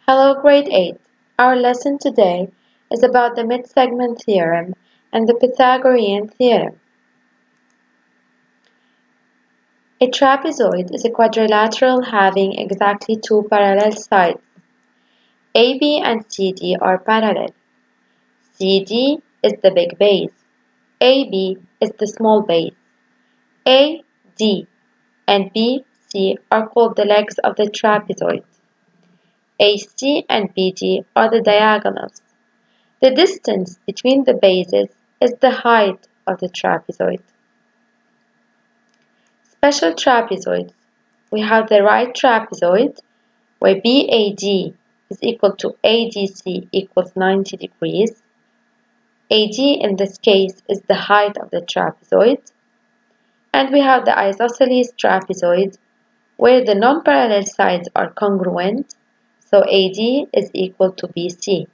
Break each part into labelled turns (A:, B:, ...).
A: Hello, grade 8. Our lesson today is about the Mid-Segment Theorem and the Pythagorean Theorem. A trapezoid is a quadrilateral having exactly two parallel sides. AB and CD are parallel. CD is the big base. AB is the small base. A, D, and B, C are called the legs of the trapezoid. AC and BD are the diagonals. The distance between the bases is the height of the trapezoid. Special trapezoids. We have the right trapezoid, where BAD is equal to ADC equals 90 degrees. AD in this case is the height of the trapezoid. And we have the isosceles trapezoid, where the non-parallel sides are congruent, so AD is equal to BC.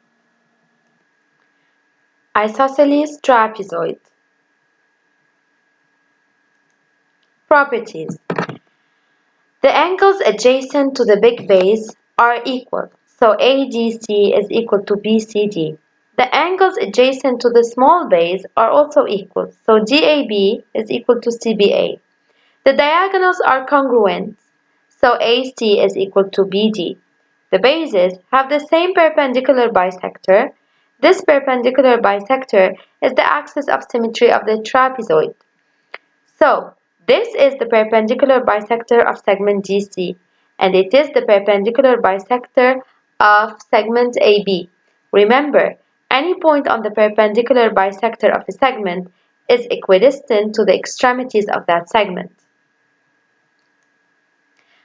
A: Isosceles trapezoid. Properties. The angles adjacent to the big base are equal, so ADC is equal to BCD. The angles adjacent to the small base are also equal, so DAB is equal to CBA. The diagonals are congruent, so AC is equal to BD. The bases have the same perpendicular bisector. This perpendicular bisector is the axis of symmetry of the trapezoid. So, this is the perpendicular bisector of segment DC, and it is the perpendicular bisector of segment AB. Remember, any point on the perpendicular bisector of a segment is equidistant to the extremities of that segment.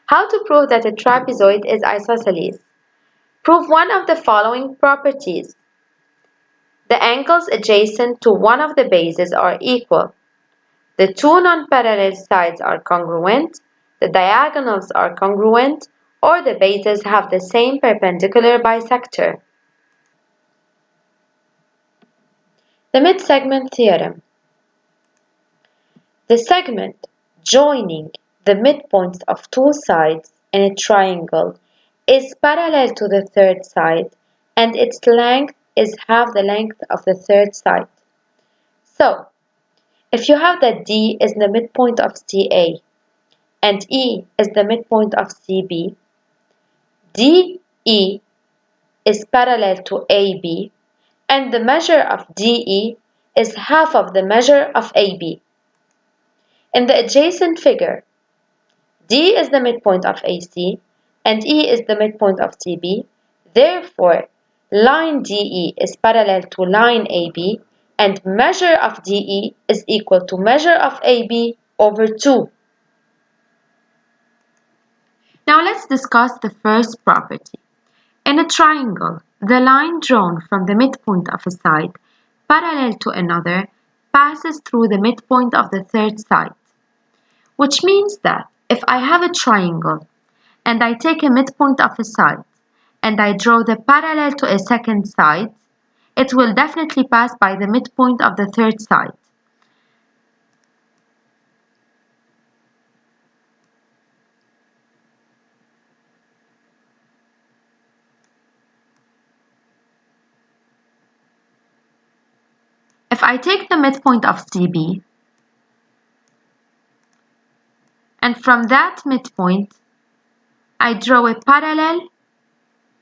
A: How to prove that a trapezoid is isosceles? Prove one of the following properties. The angles adjacent to one of the bases are equal. The two non-parallel sides are congruent, the diagonals are congruent, or the bases have the same perpendicular bisector. The mid-segment theorem. The segment joining the midpoints of two sides in a triangle is parallel to the third side, and its length is half the length of the third side. So, if you have that D is the midpoint of CA and E is the midpoint of CB, DE is parallel to AB, and the measure of DE is half of the measure of AB. In the adjacent figure, D is the midpoint of AC and E is the midpoint of CB. Therefore, line DE is parallel to line AB, and measure of DE is equal to measure of AB over 2. Now let's discuss the first property. In a triangle, the line drawn from the midpoint of a side parallel to another passes through the midpoint of the third side, which means that if I have a triangle and I take a midpoint of a side and I draw the parallel to a second side, it will definitely pass by the midpoint of the third side. If I take the midpoint of CB, and from that midpoint, I draw a parallel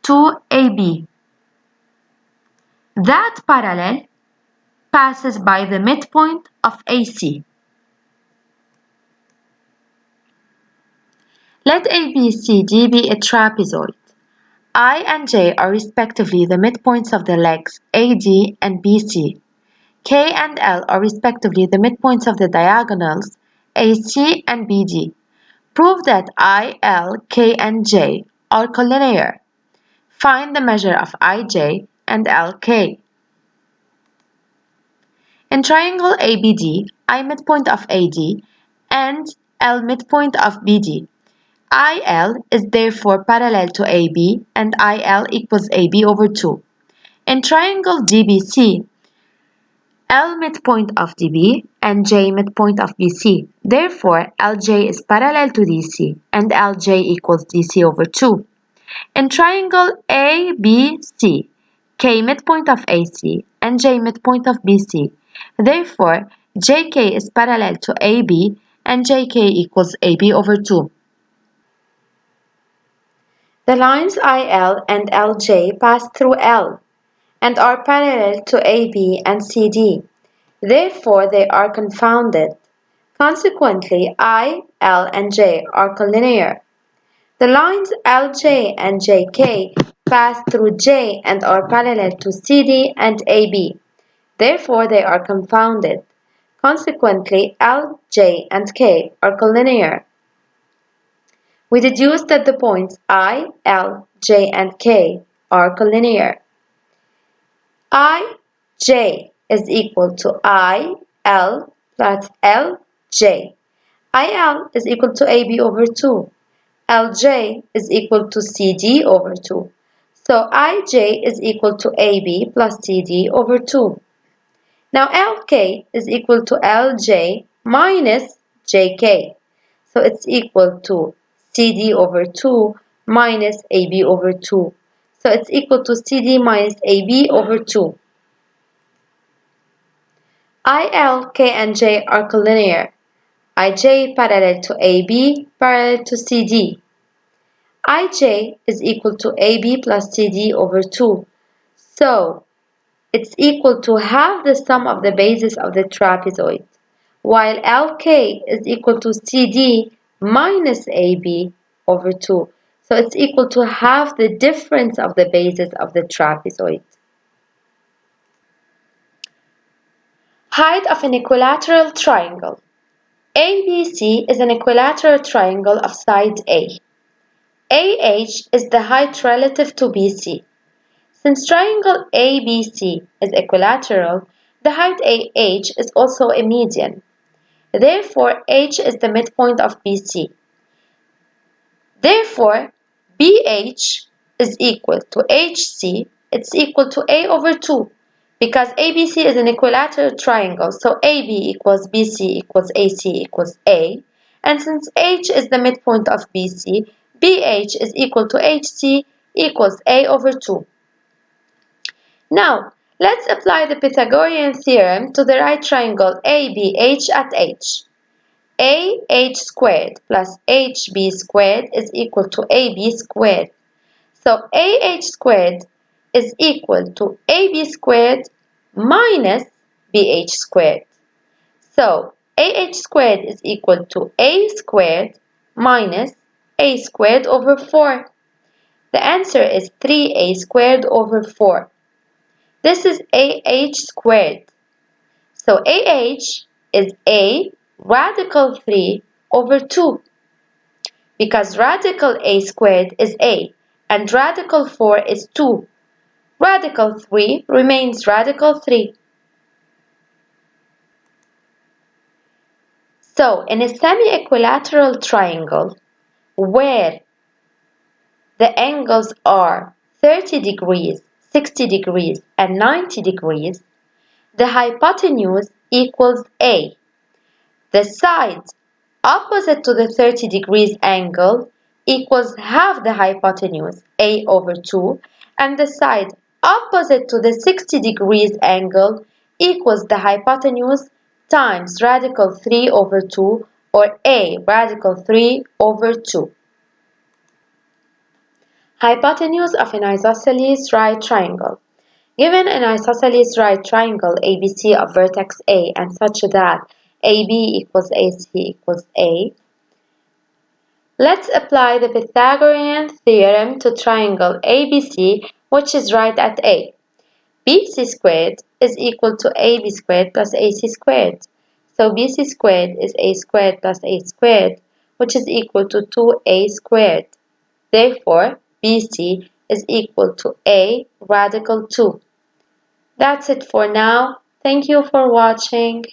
A: to AB. That parallel passes by the midpoint of AC. Let ABCD be a trapezoid. I and J are respectively the midpoints of the legs AD and BC. K and L are respectively the midpoints of the diagonals AC and BD. Prove that I, L, K, and J are collinear. Find the measure of IJ and LK. In triangle ABD, I midpoint of AD and L midpoint of BD. IL is therefore parallel to AB and IL equals AB over 2. In triangle DBC, L midpoint of DB and J midpoint of BC. Therefore, LJ is parallel to DC and LJ equals DC over 2. In triangle ABC, K midpoint of AC and J midpoint of BC. Therefore, JK is parallel to AB and JK equals AB over 2. The lines IL and LJ pass through L and are parallel to AB and CD. Therefore, they are confounded. Consequently, I, L, and J are collinear. The lines LJ and JK pass through J and are parallel to CD and AB. Therefore, they are confounded. Consequently, L, J, and K are collinear. We deduce that the points I, L, J, and K are collinear. I, J is equal to I, L plus L, J. IL is equal to AB over 2. LJ is equal to CD over 2. So IJ is equal to AB plus CD over 2. Now LK is equal to LJ minus JK. So it's equal to CD over 2 minus AB over 2. So it's equal to CD minus AB over 2. IL, K, and J are collinear. IJ parallel to AB parallel to CD. IJ is equal to AB plus CD over 2. So it's equal to half the sum of the bases of the trapezoid, while LK is equal to CD minus AB over 2. So it's equal to half the difference of the bases of the trapezoid. Height of an equilateral triangle. ABC is an equilateral triangle of side A. AH is the height relative to BC. Since triangle ABC is equilateral, the height AH is also a median. Therefore, H is the midpoint of BC. Therefore, BH is equal to HC. It's equal to A over 2 because ABC is an equilateral triangle. So AB equals BC equals AC equals A. And since H is the midpoint of BC, BH is equal to HC equals A over 2. Now, let's apply the Pythagorean theorem to the right triangle ABH at H. AH squared plus HB squared is equal to AB squared. So AH squared is equal to AB squared minus BH squared. So AH squared is equal to A squared minus A squared over 4. The answer is 3A squared over 4. This is AH squared. So AH is A radical 3 over 2 because radical A squared is A and radical 4 is 2. Radical 3 remains radical 3. So in a semi-equilateral triangle where the angles are 30 degrees, 60 degrees, and 90 degrees, the hypotenuse equals A. The side opposite to the 30 degrees angle equals half the hypotenuse, A over 2, and the side opposite to the 60 degrees angle equals the hypotenuse times radical 3 over 2, or A radical 3 over 2. Hypotenuse of an isosceles right triangle. Given an isosceles right triangle ABC of vertex A and such that AB equals AC equals A, let's apply the Pythagorean theorem to triangle ABC, which is right at A. BC squared is equal to AB squared plus AC squared. So BC squared is A squared plus A squared, which is equal to 2A squared. Therefore, BC is equal to A radical 2. That's it for now. Thank you for watching.